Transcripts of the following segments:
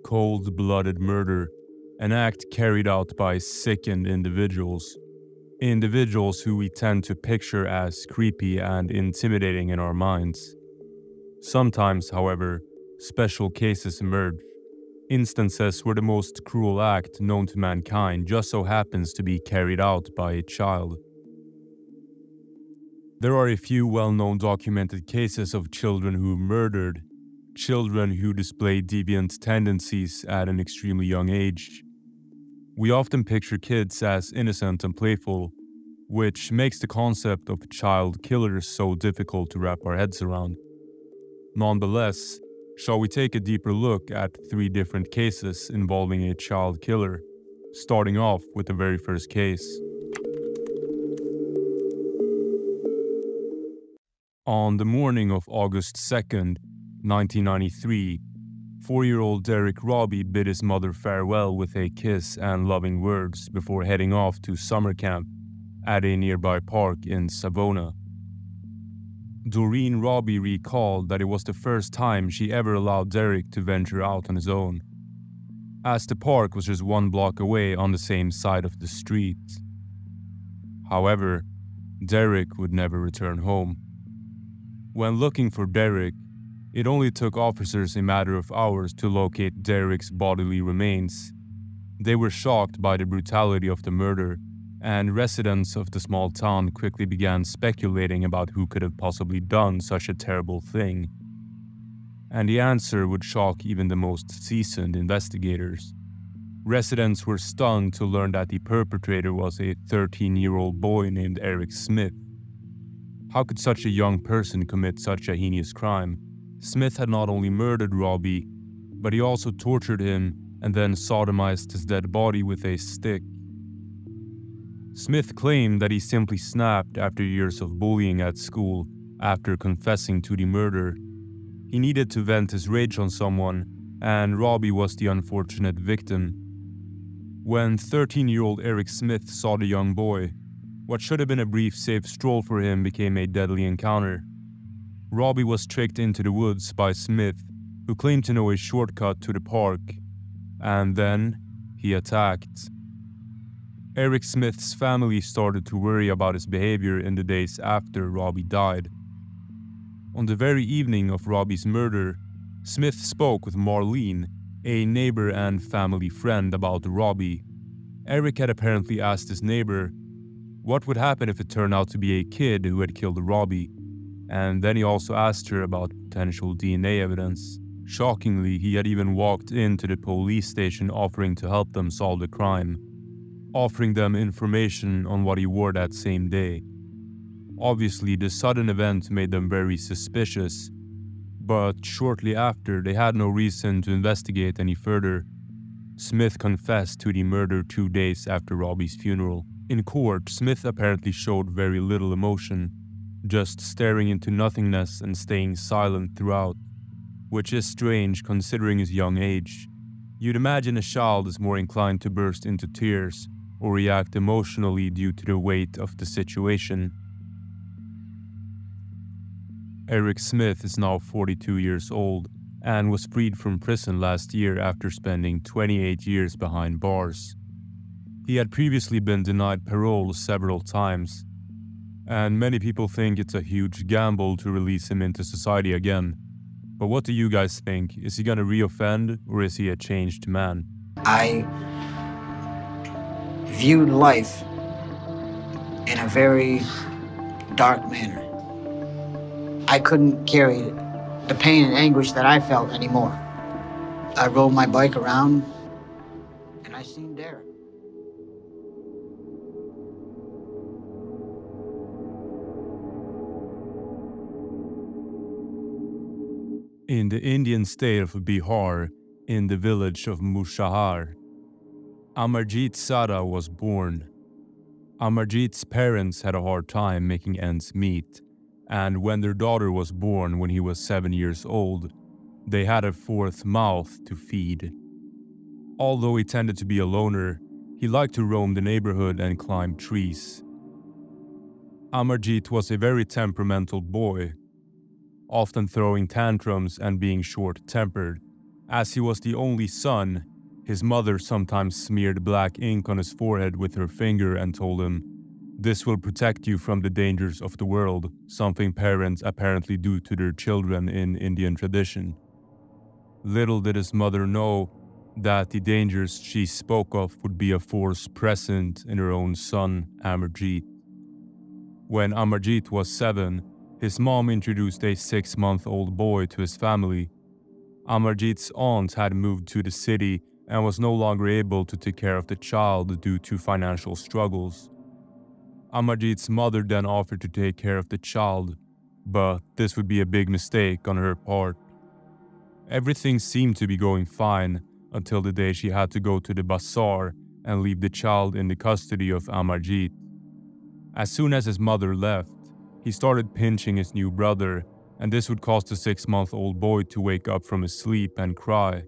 cold-blooded murder, an act carried out by sickened individuals. Individuals who we tend to picture as creepy and intimidating in our minds. Sometimes, however, special cases emerge. Instances where the most cruel act known to mankind just so happens to be carried out by a child. There are a few well-known documented cases of children who murdered, children who display deviant tendencies at an extremely young age. We often picture kids as innocent and playful, which makes the concept of child killers so difficult to wrap our heads around. Nonetheless, shall we take a deeper look at 3 different cases involving a child killer, starting off with the very first case. On the morning of August 2nd, 1993, 4-year-old Derek Robbie bid his mother farewell with a kiss and loving words before heading off to summer camp at a nearby park in Savona. Doreen Robbie recalled that it was the first time she ever allowed Derek to venture out on his own, as the park was just 1 block away on the same side of the street. However, Derek would never return home. When looking for Derek, it only took officers a matter of hours to locate Derek's bodily remains. They were shocked by the brutality of the murder, and residents of the small town quickly began speculating about who could have possibly done such a terrible thing. And the answer would shock even the most seasoned investigators. Residents were stunned to learn that the perpetrator was a 13-year-old boy named Eric Smith. How could such a young person commit such a heinous crime? Smith had not only murdered Robbie, but he also tortured him and then sodomized his dead body with a stick. Smith claimed that he simply snapped after years of bullying at school after confessing to the murder. He needed to vent his rage on someone, and Robbie was the unfortunate victim. When 13-year-old Eric Smith saw the young boy, what should have been a brief safe stroll for him became a deadly encounter. Robbie was tricked into the woods by Smith, who claimed to know a shortcut to the park, and then he attacked. Eric Smith's family started to worry about his behavior in the days after Robbie died. On the very evening of Robbie's murder, Smith spoke with Marlene, a neighbor and family friend, about Robbie. Eric had apparently asked his neighbor what would happen if it turned out to be a kid who had killed Robbie, and then he also asked her about potential DNA evidence. Shockingly, he had even walked into the police station offering to help them solve the crime, offering them information on what he wore that same day. Obviously, the sudden event made them very suspicious, but shortly after, they had no reason to investigate any further. Smith confessed to the murder 2 days after Robbie's funeral. In court, Smith apparently showed very little emotion, just staring into nothingness and staying silent throughout, which is strange considering his young age. You'd imagine a child is more inclined to burst into tears or react emotionally due to the weight of the situation. Eric Smith is now 42 years old and was freed from prison last year after spending 28 years behind bars. He had previously been denied parole several times, and many people think it's a huge gamble to release him into society again. But what do you guys think? Is he gonna reoffend, or is he a changed man? I viewed life in a very dark manner. I couldn't carry the pain and anguish that I felt anymore. I rode my bike around and I seen Derek. In the Indian state of Bihar, in the village of Mushahar, Amarjit Sada was born. Amarjit's parents had a hard time making ends meet, and when their daughter was born when he was 7 years old, they had a 4th mouth to feed. Although he tended to be a loner, he liked to roam the neighborhood and climb trees. Amarjit was a very temperamental boy, often throwing tantrums and being short-tempered. As he was the only son, his mother sometimes smeared black ink on his forehead with her finger and told him, "This will protect you from the dangers of the world," something parents apparently do to their children in Indian tradition. Little did his mother know that the dangers she spoke of would be a force present in her own son, Amarjeet. When Amarjeet was 7, his mom introduced a 6-month-old boy to his family. Amarjeet's aunt had moved to the city and was no longer able to take care of the child due to financial struggles. Amarjeet's mother then offered to take care of the child, but this would be a big mistake on her part. Everything seemed to be going fine until the day she had to go to the bazaar and leave the child in the custody of Amarjeet. As soon as his mother left, he started pinching his new brother, and this would cause the 6-month-old boy to wake up from his sleep and cry.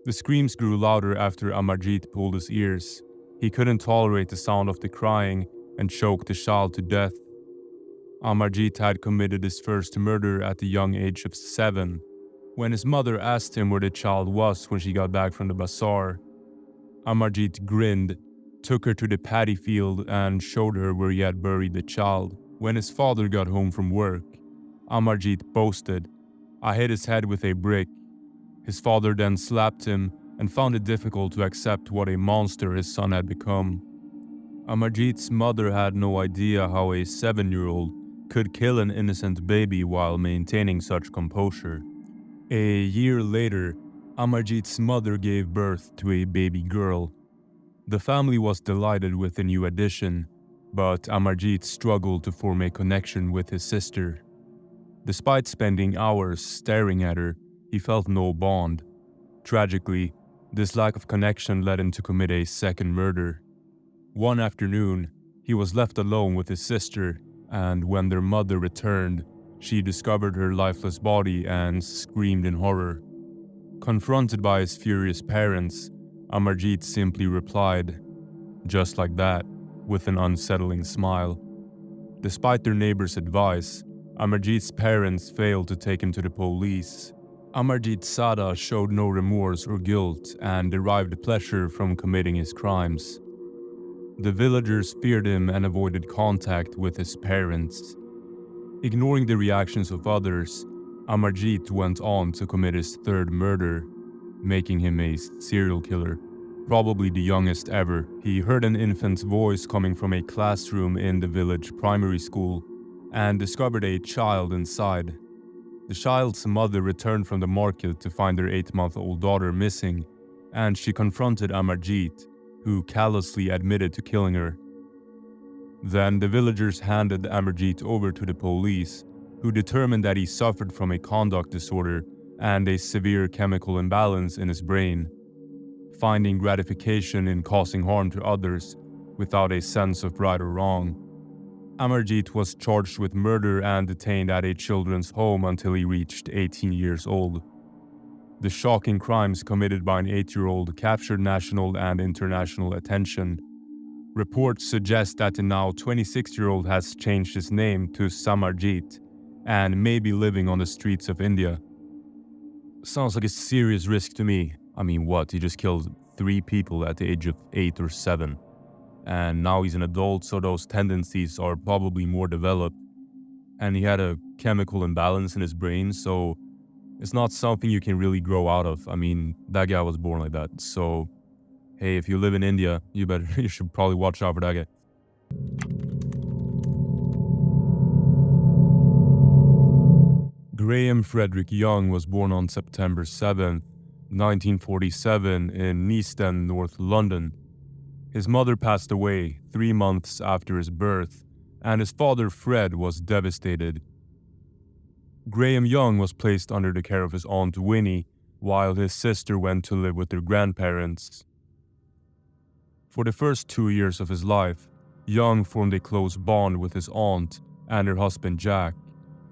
The screams grew louder after Amarjeet pulled his ears. He couldn't tolerate the sound of the crying and choked the child to death. Amarjeet had committed his first murder at the young age of 7. When his mother asked him where the child was when she got back from the bazaar, Amarjeet grinned, took her to the paddy field and showed her where he had buried the child. When his father got home from work, Amarjeet boasted, "I hit his head with a brick." His father then slapped him and found it difficult to accept what a monster his son had become. Amarjeet's mother had no idea how a 7-year-old could kill an innocent baby while maintaining such composure. A year later, Amarjeet's mother gave birth to a baby girl. The family was delighted with the new addition, but Amarjeet struggled to form a connection with his sister. Despite spending hours staring at her, he felt no bond. Tragically, this lack of connection led him to commit a second murder. One afternoon, he was left alone with his sister, and when their mother returned, she discovered her lifeless body and screamed in horror. Confronted by his furious parents, Amarjeet simply replied, "Just like that," with an unsettling smile. Despite their neighbor's advice, Amarjeet's parents failed to take him to the police. Amarjeet Sada showed no remorse or guilt and derived pleasure from committing his crimes. The villagers feared him and avoided contact with his parents. Ignoring the reactions of others, Amarjeet went on to commit his third murder, making him a serial killer. Probably the youngest ever. He heard an infant's voice coming from a classroom in the village primary school and discovered a child inside. The child's mother returned from the market to find her 8-month-old daughter missing, and she confronted Amarjeet, who callously admitted to killing her. Then the villagers handed Amarjeet over to the police, who determined that he suffered from a conduct disorder and a severe chemical imbalance in his brain, finding gratification in causing harm to others without a sense of right or wrong. Amarjeet was charged with murder and detained at a children's home until he reached 18 years old. The shocking crimes committed by an 8-year-old captured national and international attention. Reports suggest that the now 26-year-old has changed his name to Samarjeet and may be living on the streets of India. Sounds like a serious risk to me. I mean, what? He just killed 3 people at the age of 8 or 7. And now he's an adult, so those tendencies are probably more developed. And he had a chemical imbalance in his brain, so it's not something you can really grow out of. I mean, that guy was born like that. So, hey, if you live in India, you should probably watch out for that guy. Graham Frederick Young was born on September 7, 1947 in Neasden, North London. His mother passed away 3 months after his birth, and his father Fred was devastated. Graham Young was placed under the care of his aunt Winnie, while his sister went to live with their grandparents. For the first 2 years of his life, Young formed a close bond with his aunt and her husband Jack.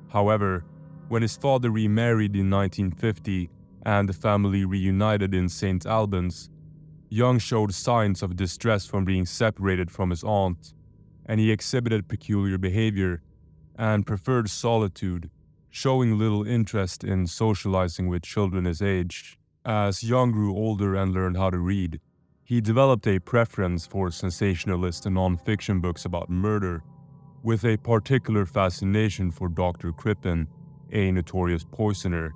However, when his father remarried in 1950 and the family reunited in St. Albans, Young showed signs of distress from being separated from his aunt, and he exhibited peculiar behavior and preferred solitude, showing little interest in socializing with children his age. As Young grew older and learned how to read, he developed a preference for sensationalist and non-fiction books about murder, with a particular fascination for Dr. Crippen, a notorious poisoner.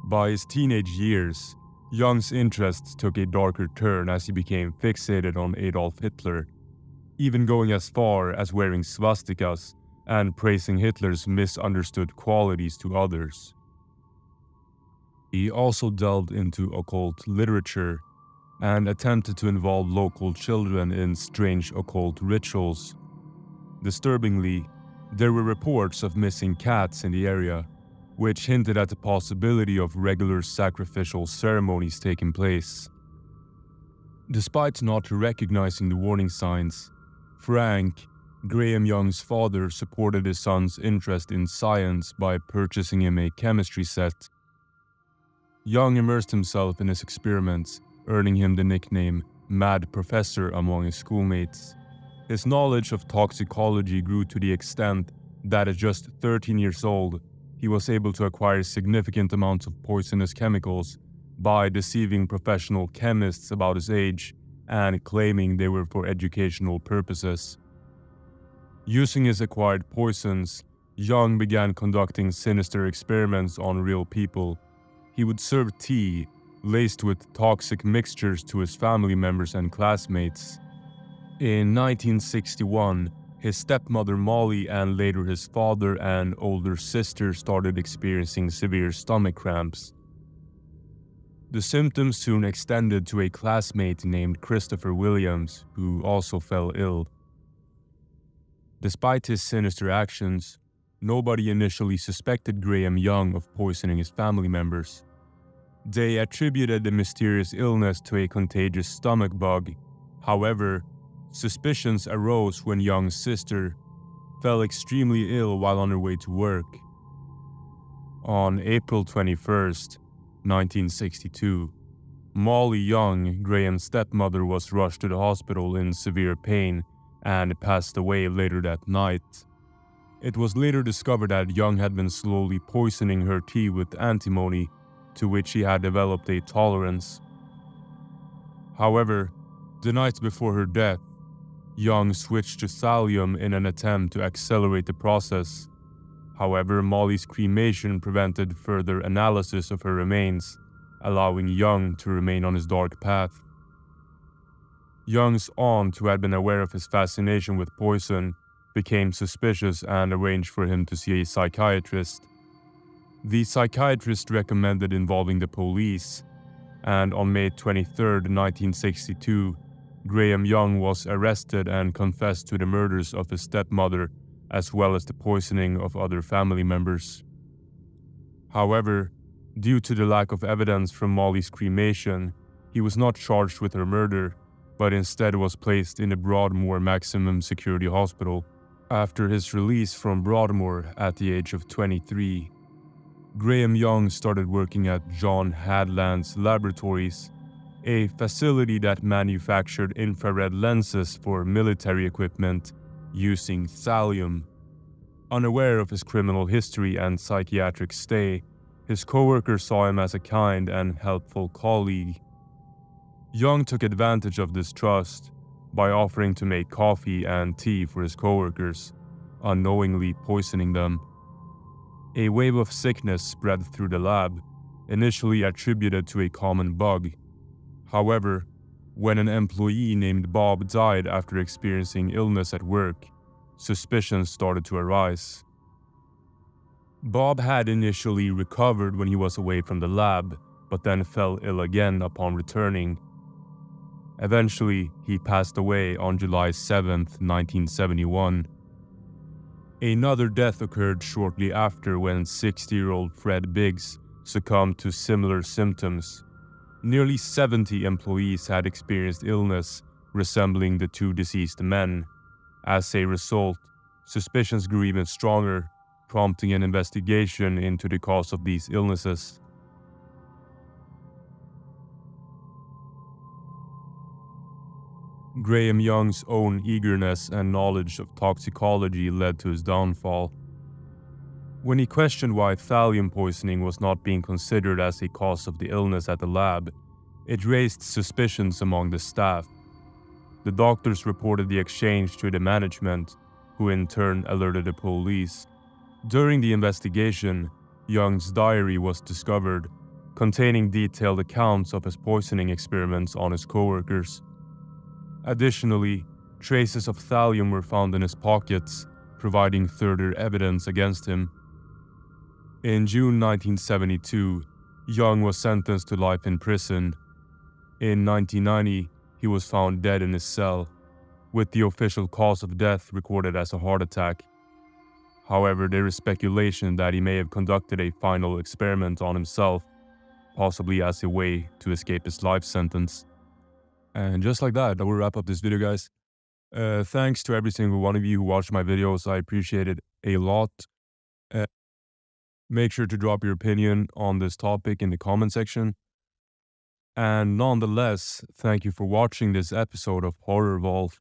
By his teenage years, Young's interests took a darker turn as he became fixated on Adolf Hitler, even going as far as wearing swastikas and praising Hitler's misunderstood qualities to others. He also delved into occult literature and attempted to involve local children in strange occult rituals. Disturbingly, there were reports of missing cats in the area, which hinted at the possibility of regular sacrificial ceremonies taking place. Despite not recognizing the warning signs, Frank, Graham Young's father, supported his son's interest in science by purchasing him a chemistry set. Young immersed himself in his experiments, earning him the nickname Mad Professor among his schoolmates. His knowledge of toxicology grew to the extent that at just 13 years old, he was able to acquire significant amounts of poisonous chemicals by deceiving professional chemists about his age and claiming they were for educational purposes. Using his acquired poisons, Young began conducting sinister experiments on real people. He would serve tea laced with toxic mixtures to his family members and classmates. In 1961, his stepmother Molly and later his father and older sister started experiencing severe stomach cramps. The symptoms soon extended to a classmate named Christopher Williams, who also fell ill. Despite his sinister actions, nobody initially suspected Graham Young of poisoning his family members. They attributed the mysterious illness to a contagious stomach bug. However, suspicions arose when Young's sister fell extremely ill while on her way to work. On April 21st, 1962, Molly Young, Graham's stepmother, was rushed to the hospital in severe pain and passed away later that night. It was later discovered that Young had been slowly poisoning her tea with antimony, to which she had developed a tolerance. However, the night before her death, Young switched to thallium in an attempt to accelerate the process. However, Molly's cremation prevented further analysis of her remains, allowing Young to remain on his dark path. Young's aunt, who had been aware of his fascination with poison, became suspicious and arranged for him to see a psychiatrist. The psychiatrist recommended involving the police, and on May 23, 1962, Graham Young was arrested and confessed to the murders of his stepmother as well as the poisoning of other family members. However, due to the lack of evidence from Molly's cremation, he was not charged with her murder, but instead was placed in the Broadmoor Maximum Security Hospital. After his release from Broadmoor at the age of 23, Graham Young started working at John Hadland's Laboratories, a facility that manufactured infrared lenses for military equipment using thallium. Unaware of his criminal history and psychiatric stay, his coworkers saw him as a kind and helpful colleague. Young took advantage of this trust by offering to make coffee and tea for his coworkers, unknowingly poisoning them. A wave of sickness spread through the lab, initially attributed to a common bug. However, when an employee named Bob died after experiencing illness at work, suspicions started to arise. Bob had initially recovered when he was away from the lab, but then fell ill again upon returning. Eventually, he passed away on July 7, 1971. Another death occurred shortly after when 60-year-old Fred Biggs succumbed to similar symptoms. Nearly 70 employees had experienced illness resembling the two deceased men. As a result, suspicions grew even stronger, prompting an investigation into the cause of these illnesses. Graham Young's own eagerness and knowledge of toxicology led to his downfall. When he questioned why thallium poisoning was not being considered as a cause of the illness at the lab, it raised suspicions among the staff. The doctors reported the exchange to the management, who in turn alerted the police. During the investigation, Young's diary was discovered, containing detailed accounts of his poisoning experiments on his coworkers. Additionally, traces of thallium were found in his pockets, providing further evidence against him. In June 1972, Young was sentenced to life in prison. In 1990, he was found dead in his cell, with the official cause of death recorded as a heart attack. However, there is speculation that he may have conducted a final experiment on himself, possibly as a way to escape his life sentence. And just like that will wrap up this video, guys. Thanks to every single one of you who watched my videos. I appreciate it a lot. Make sure to drop your opinion on this topic in the comment section. And nonetheless, thank you for watching this episode of Horror Vault.